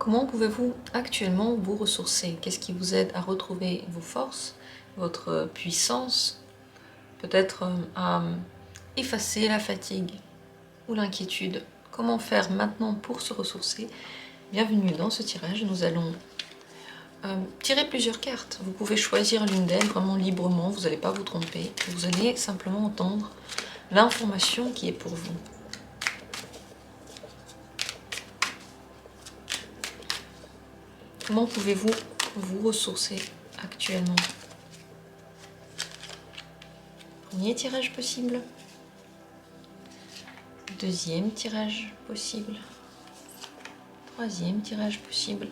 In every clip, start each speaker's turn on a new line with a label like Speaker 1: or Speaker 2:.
Speaker 1: Comment pouvez-vous actuellement vous ressourcer? Qu'est-ce qui vous aide à retrouver vos forces, votre puissance, peut-être à effacer la fatigue ou l'inquiétude? Comment faire maintenant pour se ressourcer? Bienvenue dans ce tirage, nous allons tirer plusieurs cartes. Vous pouvez choisir l'une d'elles vraiment librement, vous n'allez pas vous tromper. Vous allez simplement entendre l'information qui est pour vous. Comment pouvez-vous vous ressourcer actuellement? Premier tirage possible. Deuxième tirage possible. Troisième tirage possible.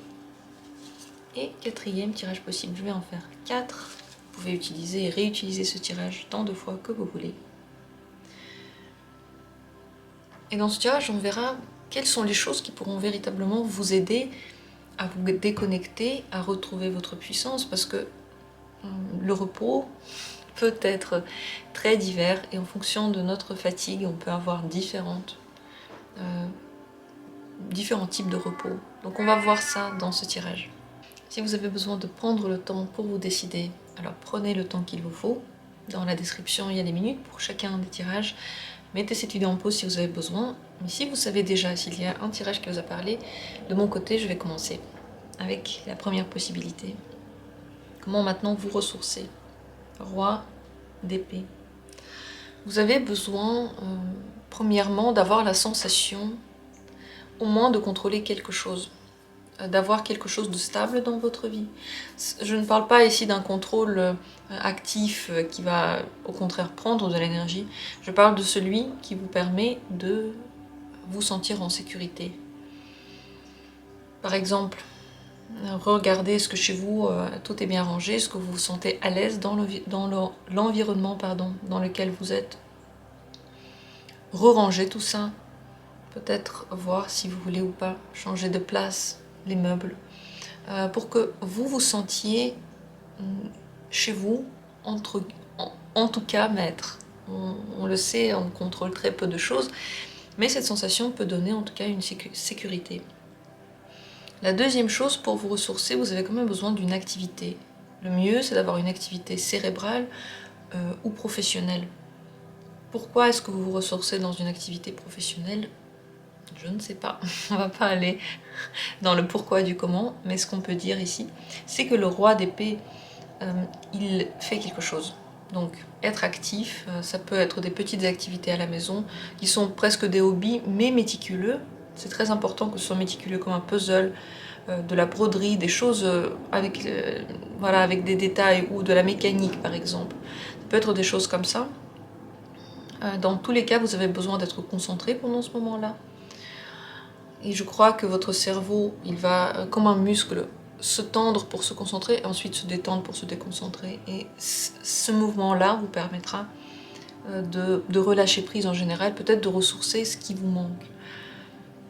Speaker 1: Et quatrième tirage possible. Je vais en faire 4. Vous pouvez utiliser et réutiliser ce tirage tant de fois que vous voulez. Et dans ce tirage, on verra quelles sont les choses qui pourront véritablement vous aider à vous déconnecter, à retrouver votre puissance, parce que le repos peut être très divers et en fonction de notre fatigue, on peut avoir différents types de repos. Donc on va voir ça dans ce tirage. Si vous avez besoin de prendre le temps pour vous décider, alors prenez le temps qu'il vous faut. Dans la description, il y a les minutes pour chacun des tirages. Mettez cette vidéo en pause si vous avez besoin. Mais si vous savez déjà s'il y a un tirage qui vous a parlé, de mon côté, je vais commencer avec la première possibilité. Comment maintenant vous ressourcer? Roi d'épée. Vous avez besoin, premièrement, d'avoir la sensation, au moins, de contrôler quelque chose, d'avoir quelque chose de stable dans votre vie. Je ne parle pas ici d'un contrôle actif qui va, au contraire, prendre de l'énergie. Je parle de celui qui vous permet de vous sentir en sécurité. Par exemple, regardez ce que chez vous, tout est bien rangé, est-ce que vous vous sentez à l'aise dans l'environnement dans lequel vous êtes. Re-ranger tout ça, peut-être voir si vous voulez ou pas changer de place les meubles, pour que vous vous sentiez chez vous, en tout cas maître. On le sait, on contrôle très peu de choses, mais cette sensation peut donner en tout cas une sécurité. La deuxième chose, pour vous ressourcer, vous avez quand même besoin d'une activité. Le mieux, c'est d'avoir une activité cérébrale ou professionnelle. Pourquoi est-ce que vous vous ressourcez dans une activité professionnelle? Je ne sais pas, on va pas aller dans le pourquoi du comment, mais ce qu'on peut dire ici, c'est que le roi d'épée, il fait quelque chose. Donc être actif, ça peut être des petites activités à la maison, qui sont presque des hobbies, mais méticuleux. C'est très important que ce soit méticuleux, comme un puzzle, de la broderie, des choses avec, voilà, avec des détails, ou de la mécanique par exemple. Ça peut être des choses comme ça. Dans tous les cas, vous avez besoin d'être concentré pendant ce moment-là. Et je crois que votre cerveau, il va, comme un muscle, se tendre pour se concentrer, et ensuite se détendre pour se déconcentrer. Et ce mouvement-là vous permettra de relâcher prise en général, peut-être de ressourcer ce qui vous manque.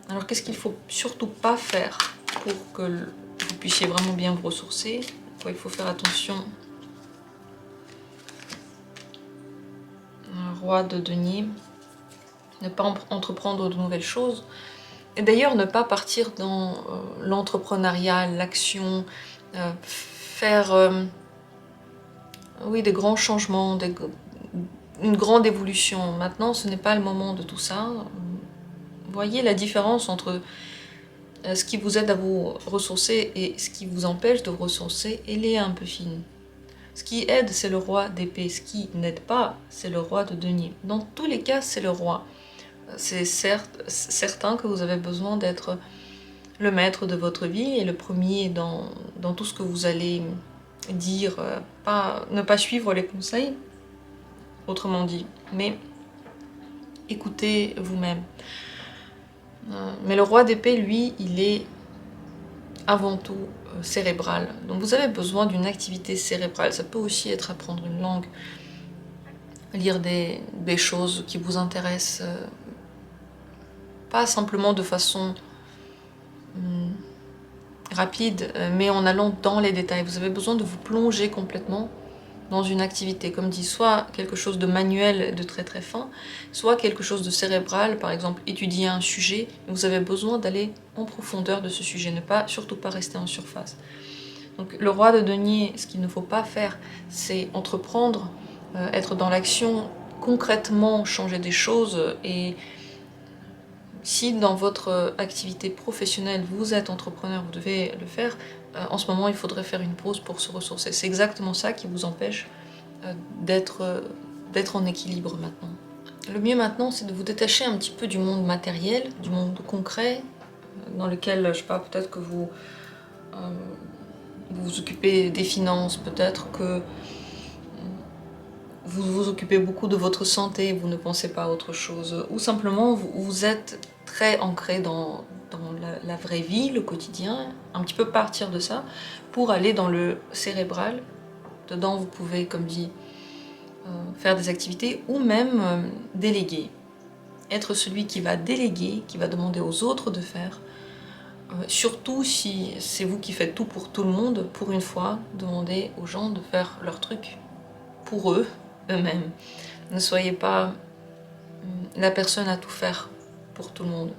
Speaker 1: Alors qu'est-ce qu'il ne faut surtout pas faire pour que vous puissiez vraiment bien vous ressourcer? Quoi, il faut faire attention. Un roi de denier. Ne pas entreprendre de nouvelles choses. Et d'ailleurs, ne pas partir dans l'entrepreneuriat, l'action, faire oui, des grands changements, une grande évolution. Maintenant, ce n'est pas le moment de tout ça. Vous voyez la différence entre ce qui vous aide à vous ressourcer et ce qui vous empêche de vous ressourcer, elle est un peu fine. Ce qui aide, c'est le roi d'épée. Ce qui n'aide pas, c'est le roi de denier. Dans tous les cas, c'est le roi. C'est certain que vous avez besoin d'être le maître de votre vie et le premier dans tout ce que vous allez dire, ne pas suivre les conseils, autrement dit, mais écoutez vous-même. Mais le roi d'épée, lui, il est avant tout cérébral. Donc vous avez besoin d'une activité cérébrale. Ça peut aussi être apprendre une langue, lire des choses qui vous intéressent, pas simplement de façon rapide, mais en allant dans les détails. Vous avez besoin de vous plonger complètement dans une activité, comme dit, soit quelque chose de manuel, de très très fin, soit quelque chose de cérébral, par exemple étudier un sujet, vous avez besoin d'aller en profondeur de ce sujet, surtout pas rester en surface. Donc le roi de denier, ce qu'il ne faut pas faire, c'est entreprendre, être dans l'action, concrètement changer des choses. Et si dans votre activité professionnelle, vous êtes entrepreneur, vous devez le faire, en ce moment il faudrait faire une pause pour se ressourcer. C'est exactement ça qui vous empêche d'être en équilibre maintenant. Le mieux maintenant, c'est de vous détacher un petit peu du monde matériel, du monde concret, dans lequel, je sais pas, peut-être que vous vous occupez des finances, peut-être que vous vous occupez beaucoup de votre santé, vous ne pensez pas à autre chose, ou simplement vous êtes très ancré dans la vraie vie, le quotidien, un petit peu partir de ça, pour aller dans le cérébral. Dedans, vous pouvez, comme dit, faire des activités, ou même déléguer. Être celui qui va déléguer, qui va demander aux autres de faire. Surtout si c'est vous qui faites tout pour tout le monde, pour une fois, demandez aux gens de faire leur truc pour eux, eux-mêmes. Ne soyez pas la personne à tout faire pour tout le monde.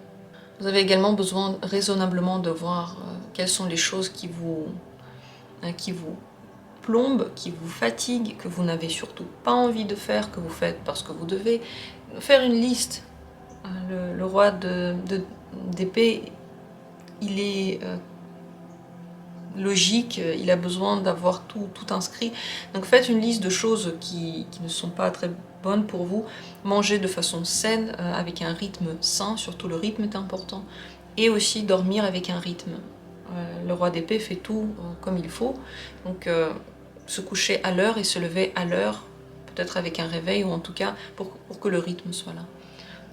Speaker 1: Vous avez également besoin raisonnablement de voir quelles sont les choses qui vous plombent, qui vous fatiguent, que vous n'avez surtout pas envie de faire, que vous faites parce que vous devez. Faire une liste. Le roi d'épée, il est logique, il a besoin d'avoir tout inscrit. Donc faites une liste de choses qui ne sont pas très bonnes pour vous. Mangez de façon saine, avec un rythme sain, surtout le rythme est important. Et aussi dormir avec un rythme. Le roi d'épée fait tout comme il faut. Donc se coucher à l'heure et se lever à l'heure, peut-être avec un réveil, ou en tout cas pour que le rythme soit là.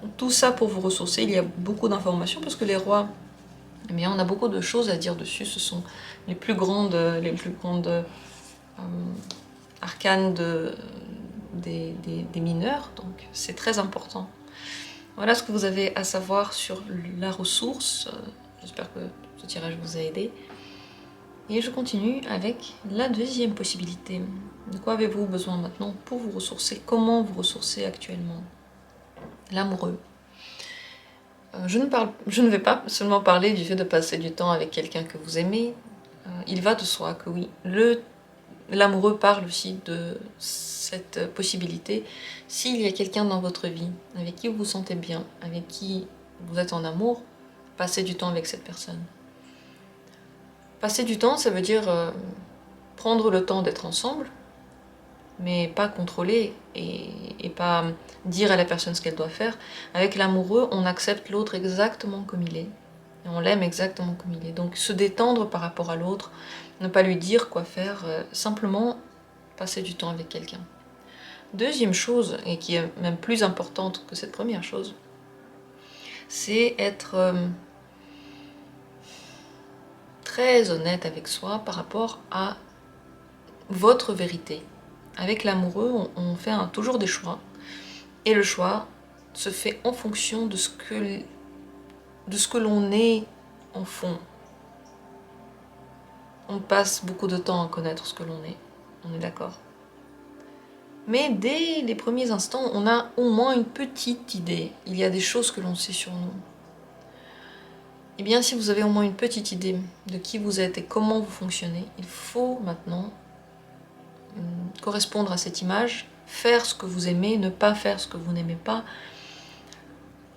Speaker 1: Donc, tout ça pour vous ressourcer. Il y a beaucoup d'informations parce que les rois, eh bien, on a beaucoup de choses à dire dessus. Ce sont les plus grandes arcanes des mineurs, donc c'est très important. Voilà ce que vous avez à savoir sur la ressource. J'espère que ce tirage vous a aidé. Et je continue avec la deuxième possibilité. De quoi avez-vous besoin maintenant pour vous ressourcer? Comment vous ressourcer actuellement? L'amoureux. Je ne vais pas seulement parler du fait de passer du temps avec quelqu'un que vous aimez. Il va de soi que oui, l'amoureux parle aussi de cette possibilité. S'il y a quelqu'un dans votre vie avec qui vous vous sentez bien, avec qui vous êtes en amour, passez du temps avec cette personne. Passer du temps, ça veut dire prendre le temps d'être ensemble, mais pas contrôler et pas dire à la personne ce qu'elle doit faire. Avec l'amoureux, on accepte l'autre exactement comme il est. Et on l'aime exactement comme il est. Donc se détendre par rapport à l'autre, ne pas lui dire quoi faire, simplement passer du temps avec quelqu'un. Deuxième chose, et qui est même plus importante que cette première chose, c'est être très honnête avec soi par rapport à votre vérité. Avec l'amoureux, on fait toujours des choix, et le choix se fait en fonction de ce que l'on est en fond. On passe beaucoup de temps à connaître ce que l'on est d'accord. Mais dès les premiers instants, on a au moins une petite idée. Il y a des choses que l'on sait sur nous. Eh bien, si vous avez au moins une petite idée de qui vous êtes et comment vous fonctionnez, il faut maintenant correspondre à cette image, faire ce que vous aimez, ne pas faire ce que vous n'aimez pas,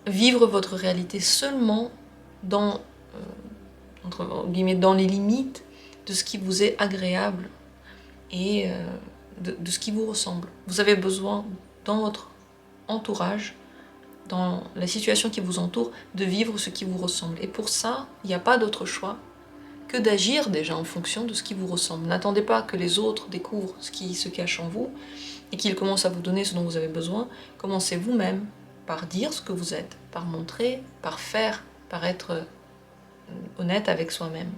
Speaker 1: vivre votre réalité seulement dans les limites de ce qui vous est agréable et de ce qui vous ressemble. Vous avez besoin, dans votre entourage, dans la situation qui vous entoure, de vivre ce qui vous ressemble. Et pour ça, il n'y a pas d'autre choix que d'agir déjà en fonction de ce qui vous ressemble. N'attendez pas que les autres découvrent ce qui se cache en vous et qu'ils commencent à vous donner ce dont vous avez besoin. Commencez vous-même par dire ce que vous êtes, par montrer, par faire, par être honnête avec soi-même.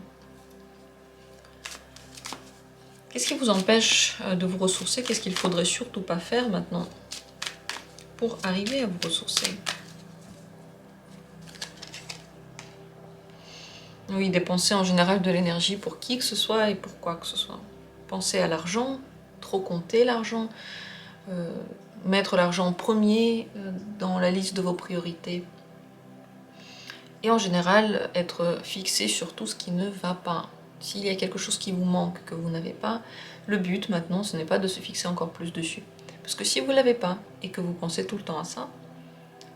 Speaker 1: Qu'est-ce qui vous empêche de vous ressourcer? Qu'est-ce qu'il ne faudrait surtout pas faire maintenant pour arriver à vous ressourcer? Oui, dépenser en général de l'énergie pour qui que ce soit et pour quoi que ce soit. Penser à l'argent, trop compter l'argent, mettre l'argent en premier dans la liste de vos priorités. Et en général, être fixé sur tout ce qui ne va pas. S'il y a quelque chose qui vous manque, que vous n'avez pas, le but maintenant, ce n'est pas de se fixer encore plus dessus. Parce que si vous ne l'avez pas et que vous pensez tout le temps à ça,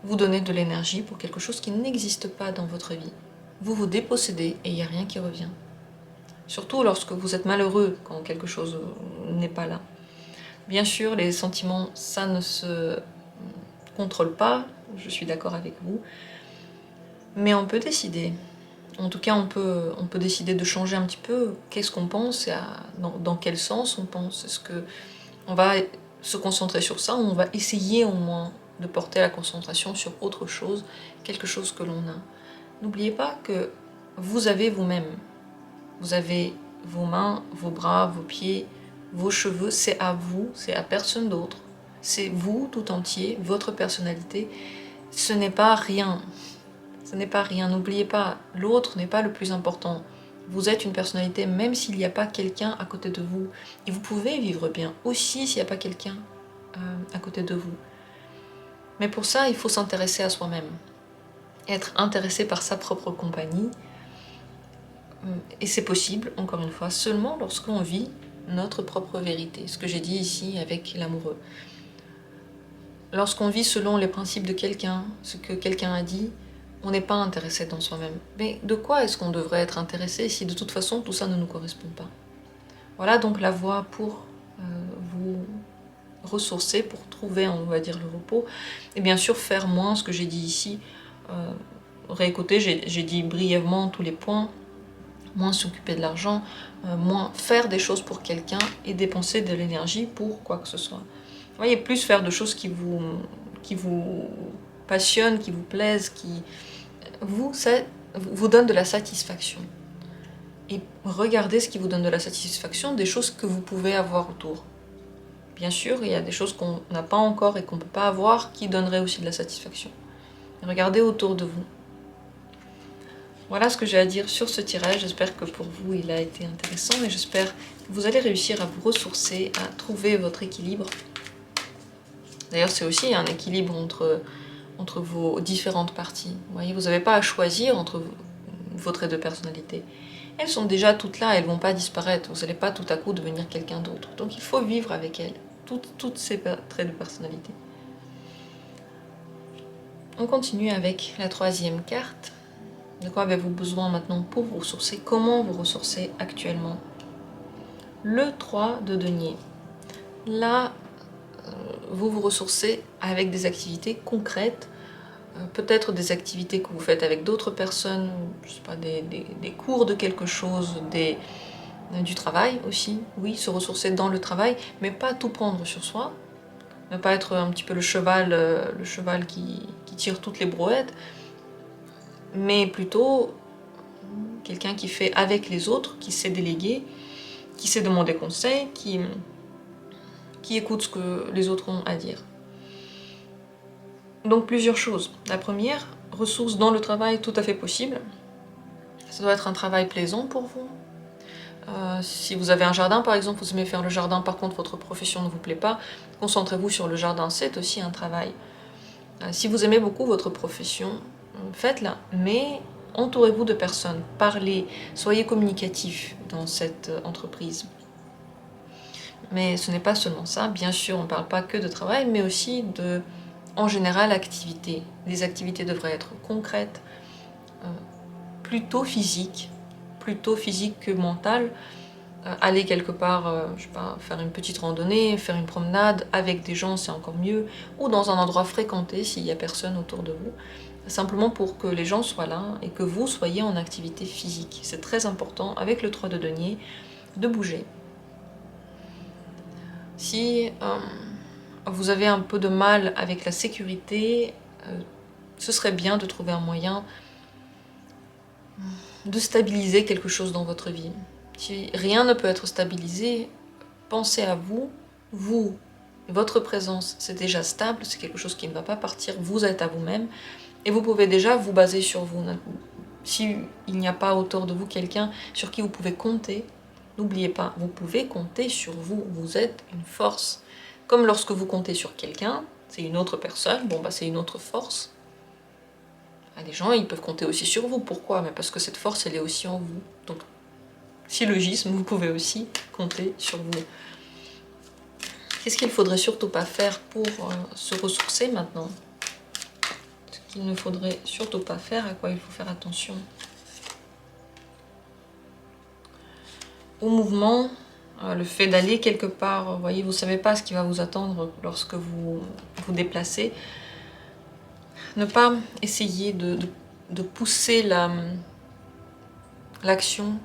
Speaker 1: vous donnez de l'énergie pour quelque chose qui n'existe pas dans votre vie. Vous vous dépossédez et il n'y a rien qui revient. Surtout lorsque vous êtes malheureux quand quelque chose n'est pas là. Bien sûr, les sentiments, ça ne se contrôle pas, je suis d'accord avec vous, mais on peut décider. En tout cas, on peut décider de changer un petit peu qu'est-ce qu'on pense et dans quel sens on pense. Est-ce qu'on va se concentrer sur ça ou on va essayer au moins de porter la concentration sur autre chose, quelque chose que l'on a. N'oubliez pas que vous avez vous-même. Vous avez vos mains, vos bras, vos pieds, vos cheveux, c'est à vous, c'est à personne d'autre. C'est vous tout entier, votre personnalité. Ce n'est pas rien. Ce n'est pas rien. N'oubliez pas, l'autre n'est pas le plus important. Vous êtes une personnalité même s'il n'y a pas quelqu'un à côté de vous. Et vous pouvez vivre bien aussi s'il n'y a pas quelqu'un à côté de vous. Mais pour ça, il faut s'intéresser à soi-même. Être intéressé par sa propre compagnie. Et c'est possible, encore une fois, seulement lorsqu'on vit notre propre vérité. Ce que j'ai dit ici avec l'amoureux. Lorsqu'on vit selon les principes de quelqu'un, ce que quelqu'un a dit, on n'est pas intéressé dans soi-même. Mais de quoi est-ce qu'on devrait être intéressé si de toute façon tout ça ne nous correspond pas? Voilà donc la voie pour vous ressourcer, pour trouver, on va dire, le repos. Et bien sûr, faire moins, ce que j'ai dit ici. Réécouter, j'ai dit brièvement tous les points. Moins s'occuper de l'argent, moins faire des choses pour quelqu'un et dépenser de l'énergie pour quoi que ce soit. Vous voyez, plus faire de choses qui vous passionnent, qui vous plaisent, qui vous donnent de la satisfaction. Et regardez ce qui vous donne de la satisfaction, des choses que vous pouvez avoir autour. Bien sûr, il y a des choses qu'on n'a pas encore et qu'on ne peut pas avoir qui donneraient aussi de la satisfaction. Regardez autour de vous. Voilà ce que j'ai à dire sur ce tirage. J'espère que pour vous, il a été intéressant et j'espère que vous allez réussir à vous ressourcer, à trouver votre équilibre. D'ailleurs, c'est aussi un équilibre entre vos différentes parties. Vous voyez, vous n'avez pas à choisir entre vos traits de personnalité. Elles sont déjà toutes là, elles ne vont pas disparaître. Vous n'allez pas tout à coup devenir quelqu'un d'autre. Donc il faut vivre avec elles, toutes ces traits de personnalité. On continue avec la troisième carte. De quoi avez-vous besoin maintenant pour vous ressourcer? Comment vous ressourcer actuellement? Le 3 de denier. Là, vous vous ressourcez avec des activités concrètes, peut-être des activités que vous faites avec d'autres personnes, je sais pas, des cours de quelque chose, du travail aussi. Oui, se ressourcer dans le travail, mais pas tout prendre sur soi. Ne pas être un petit peu le cheval qui tire toutes les brouettes, mais plutôt quelqu'un qui fait avec les autres, qui sait déléguer, qui sait demander conseil, qui écoute ce que les autres ont à dire. Donc plusieurs choses. La première, ressources dans le travail, tout à fait possible. Ça doit être un travail plaisant pour vous. Si vous avez un jardin par exemple, vous aimez faire le jardin, par contre votre profession ne vous plaît pas, concentrez-vous sur le jardin, c'est aussi un travail. Si vous aimez beaucoup votre profession, faites-la, mais entourez-vous de personnes, parlez, soyez communicatif dans cette entreprise. Mais ce n'est pas seulement ça, bien sûr on ne parle pas que de travail, mais aussi en général, activités. Les activités devraient être concrètes, plutôt physiques que mentales. Aller quelque part, je sais pas, faire une petite randonnée, faire une promenade avec des gens, c'est encore mieux, ou dans un endroit fréquenté s'il n'y a personne autour de vous, simplement pour que les gens soient là et que vous soyez en activité physique. C'est très important, avec le 3 de denier, de bouger. Si vous avez un peu de mal avec la sécurité, ce serait bien de trouver un moyen de stabiliser quelque chose dans votre vie. Si rien ne peut être stabilisé, pensez à vous, votre présence, c'est déjà stable, c'est quelque chose qui ne va pas partir, vous êtes à vous-même, et vous pouvez déjà vous baser sur vous. S'il n'y a pas autour de vous quelqu'un sur qui vous pouvez compter, N'oubliez pas, vous pouvez compter sur vous, vous êtes une force. Comme lorsque vous comptez sur quelqu'un, c'est une autre personne, bon bah c'est une autre force. Les gens, ils peuvent compter aussi sur vous. Pourquoi? Mais parce que cette force, elle est aussi en vous. Donc, syllogisme, vous pouvez aussi compter sur vous. Qu'est-ce qu'il ne faudrait surtout pas faire pour se ressourcer maintenant? Ce qu'il ne faudrait surtout pas faire, à quoi il faut faire attention? Au mouvement, le fait d'aller quelque part, vous voyez, vous ne savez pas ce qui va vous attendre lorsque vous vous déplacez. Ne pas essayer de pousser l'action.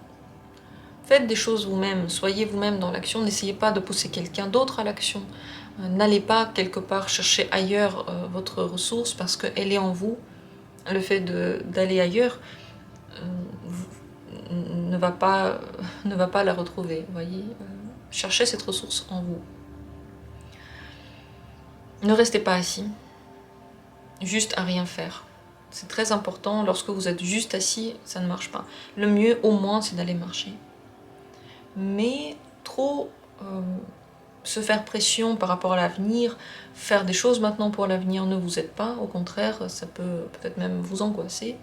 Speaker 1: Faites des choses vous-même, soyez vous-même dans l'action, n'essayez pas de pousser quelqu'un d'autre à l'action. N'allez pas quelque part chercher ailleurs votre ressource parce qu'elle est en vous. Le fait d'aller ailleurs ne va pas la retrouver, voyez. Cherchez cette ressource en vous. Ne restez pas assis, juste à rien faire. C'est très important, lorsque vous êtes juste assis, ça ne marche pas. Le mieux, au moins, c'est d'aller marcher. Mais trop se faire pression par rapport à l'avenir, faire des choses maintenant pour l'avenir ne vous aide pas. Au contraire, ça peut peut-être même vous angoisser.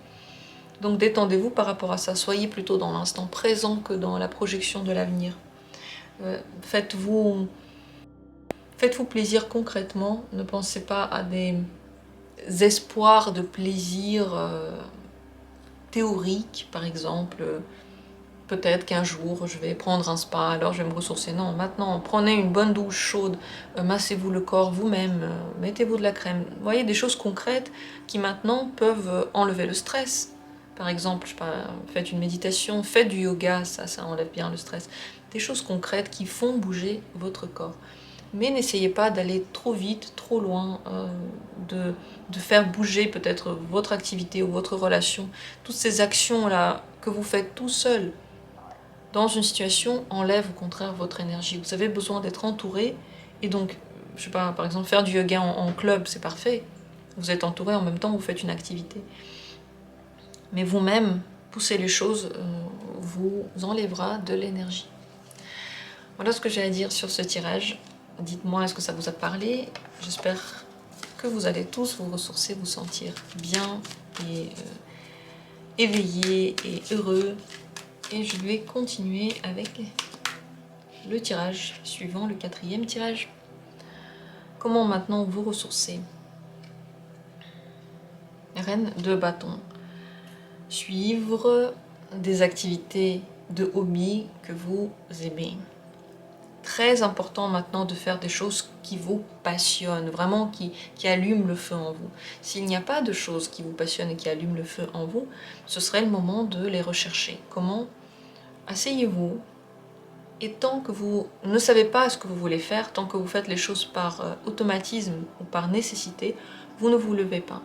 Speaker 1: Donc détendez-vous par rapport à ça. Soyez plutôt dans l'instant présent que dans la projection de l'avenir. Faites-vous plaisir concrètement. Ne pensez pas à des espoirs de plaisir théoriques, par exemple. Peut-être qu'un jour, je vais prendre un spa, alors je vais me ressourcer. Non, maintenant, prenez une bonne douche chaude, massez-vous le corps vous-même, mettez-vous de la crème. Vous voyez, des choses concrètes qui maintenant peuvent enlever le stress. Par exemple, je sais pas, faites une méditation, faites du yoga, ça enlève bien le stress. Des choses concrètes qui font bouger votre corps. Mais n'essayez pas d'aller trop vite, trop loin, de faire bouger peut-être votre activité ou votre relation. Toutes ces actions-là que vous faites tout seul, dans une situation, enlève au contraire votre énergie. Vous avez besoin d'être entouré, et donc, je sais pas, par exemple, faire du yoga en club, c'est parfait. Vous êtes entouré, en même temps, vous faites une activité. Mais vous-même, pousser les choses vous enlèvera de l'énergie. Voilà ce que j'ai à dire sur ce tirage. Dites-moi, est-ce que ça vous a parlé? J'espère que vous allez tous vous ressourcer, vous sentir bien et éveillés et heureux. Et je vais continuer avec le tirage suivant, le 4e tirage. Comment maintenant vous ressourcer? Reine de bâton. Suivre des activités de hobby que vous aimez. Très important maintenant de faire des choses qui vous passionnent, vraiment qui allument le feu en vous. S'il n'y a pas de choses qui vous passionnent et qui allument le feu en vous, ce serait le moment de les rechercher. Comment? Asseyez-vous, et tant que vous ne savez pas ce que vous voulez faire, tant que vous faites les choses par automatisme ou par nécessité, vous ne vous levez pas.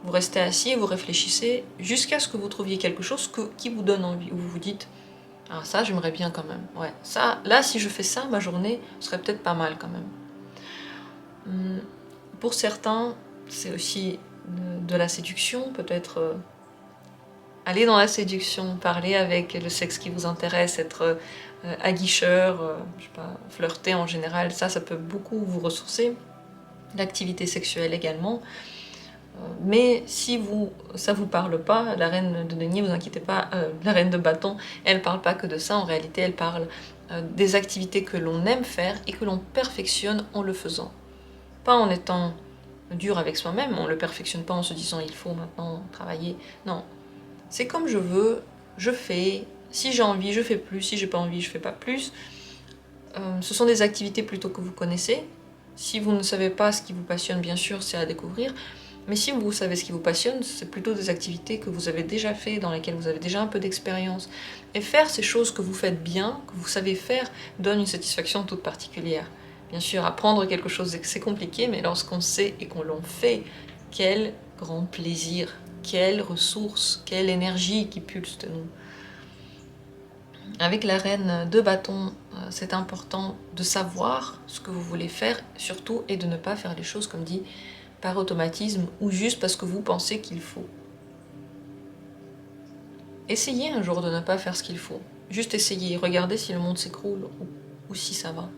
Speaker 1: Vous restez assis et vous réfléchissez jusqu'à ce que vous trouviez quelque chose qui vous donne envie, où vous vous dites « Ah, ça, j'aimerais bien quand même. Ouais, ça, là, si je fais ça, ma journée serait peut-être pas mal quand même. » Pour certains, c'est aussi de la séduction, peut-être aller dans la séduction, parler avec le sexe qui vous intéresse, être aguicheur, je sais pas, flirter en général, ça peut beaucoup vous ressourcer. L'activité sexuelle également. Mais si ça vous parle pas, la reine de denier, vous inquiétez pas, la reine de bâton, elle parle pas que de ça, en réalité elle parle des activités que l'on aime faire et que l'on perfectionne en le faisant. Pas en étant dur avec soi-même, on le perfectionne pas en se disant il faut maintenant travailler, non. C'est comme je veux, je fais, si j'ai envie je fais plus, si j'ai pas envie je fais pas plus. Ce sont des activités plutôt que vous connaissez. Si vous ne savez pas ce qui vous passionne, bien sûr, c'est à découvrir. Mais si vous savez ce qui vous passionne, c'est plutôt des activités que vous avez déjà fait, dans lesquelles vous avez déjà un peu d'expérience. Et faire ces choses que vous faites bien, que vous savez faire, donne une satisfaction toute particulière. Bien sûr, apprendre quelque chose, c'est compliqué, mais lorsqu'on sait et qu'on l'en fait, quel grand plaisir, quelle ressource, quelle énergie qui pulse de nous. Avec la reine de bâton, c'est important de savoir ce que vous voulez faire, surtout, et de ne pas faire les choses, comme dit, par automatisme ou juste parce que vous pensez qu'il faut. Essayez un jour de ne pas faire ce qu'il faut. juste essayez, regardez si le monde s'écroule ou si ça va.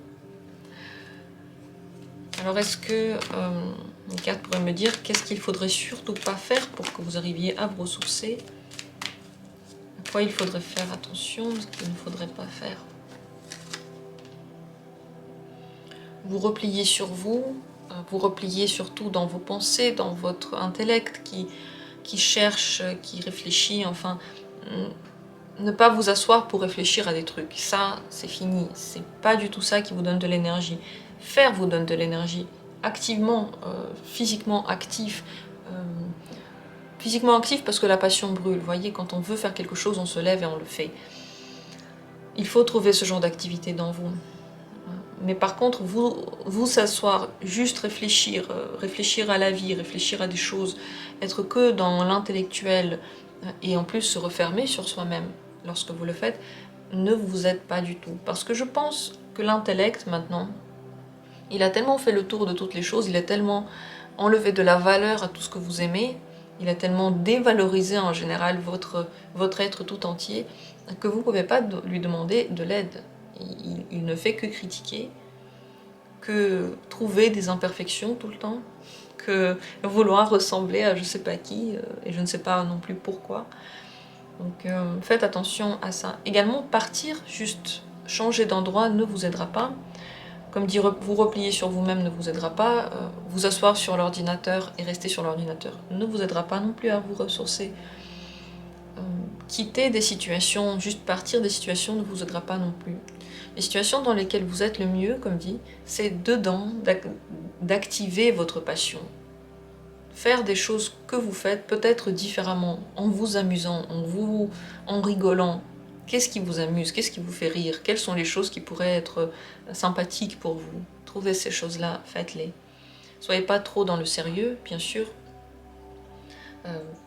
Speaker 1: Alors est-ce que les cartes pourraient me dire qu'est-ce qu'il faudrait surtout pas faire pour que vous arriviez à vous ressourcer? À quoi il faudrait faire attention, ce qu'il ne faudrait pas faire? Vous repliez sur vous repliez surtout dans vos pensées, dans votre intellect qui cherche, qui réfléchit, enfin, ne pas vous asseoir pour réfléchir à des trucs, ça c'est fini, c'est pas du tout ça qui vous donne de l'énergie. Faire vous donne de l'énergie, activement, physiquement actif, parce que la passion brûle, vous voyez, quand on veut faire quelque chose, on se lève et on le fait. Il faut trouver ce genre d'activité dans vous. Mais par contre, vous s'asseoir, juste réfléchir, réfléchir à la vie, réfléchir à des choses, être que dans l'intellectuel et en plus se refermer sur soi-même lorsque vous le faites, ne vous aide pas du tout. Parce que je pense que l'intellect maintenant, il a tellement fait le tour de toutes les choses, il a tellement enlevé de la valeur à tout ce que vous aimez, il a tellement dévalorisé en général votre être tout entier, que vous ne pouvez pas lui demander de l'aide. Il ne fait que critiquer, que trouver des imperfections tout le temps, que vouloir ressembler à je sais pas qui, et je ne sais pas non plus pourquoi. Donc faites attention à ça. Également, partir, juste changer d'endroit ne vous aidera pas. Comme dit, vous replier sur vous-même ne vous aidera pas. Vous asseoir sur l'ordinateur et rester sur l'ordinateur ne vous aidera pas non plus à vous ressourcer. Quitter des situations, juste partir des situations ne vous aidera pas non plus. Les situations dans lesquelles vous êtes le mieux, comme dit, c'est dedans d'activer votre passion. Faire des choses que vous faites peut-être différemment, en vous amusant, en rigolant. Qu'est-ce qui vous amuse? Qu'est-ce qui vous fait rire? Quelles sont les choses qui pourraient être sympathiques pour vous? Trouvez ces choses-là, faites-les. Soyez pas trop dans le sérieux, bien sûr,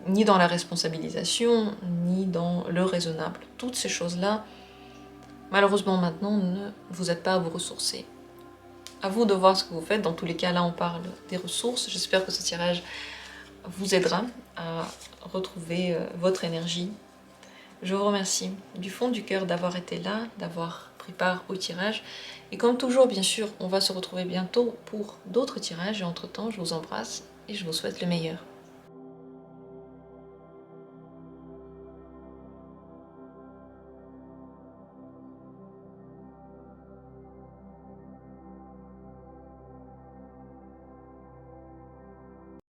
Speaker 1: ni dans la responsabilisation, ni dans le raisonnable. Toutes ces choses-là, malheureusement maintenant, ne vous aident pas à vous ressourcer. À vous de voir ce que vous faites. Dans tous les cas, là, on parle des ressources. J'espère que ce tirage vous aidera à retrouver votre énergie. Je vous remercie du fond du cœur d'avoir été là, d'avoir pris part au tirage. Et comme toujours, bien sûr, on va se retrouver bientôt pour d'autres tirages. Et entre-temps, je vous embrasse et je vous souhaite le meilleur.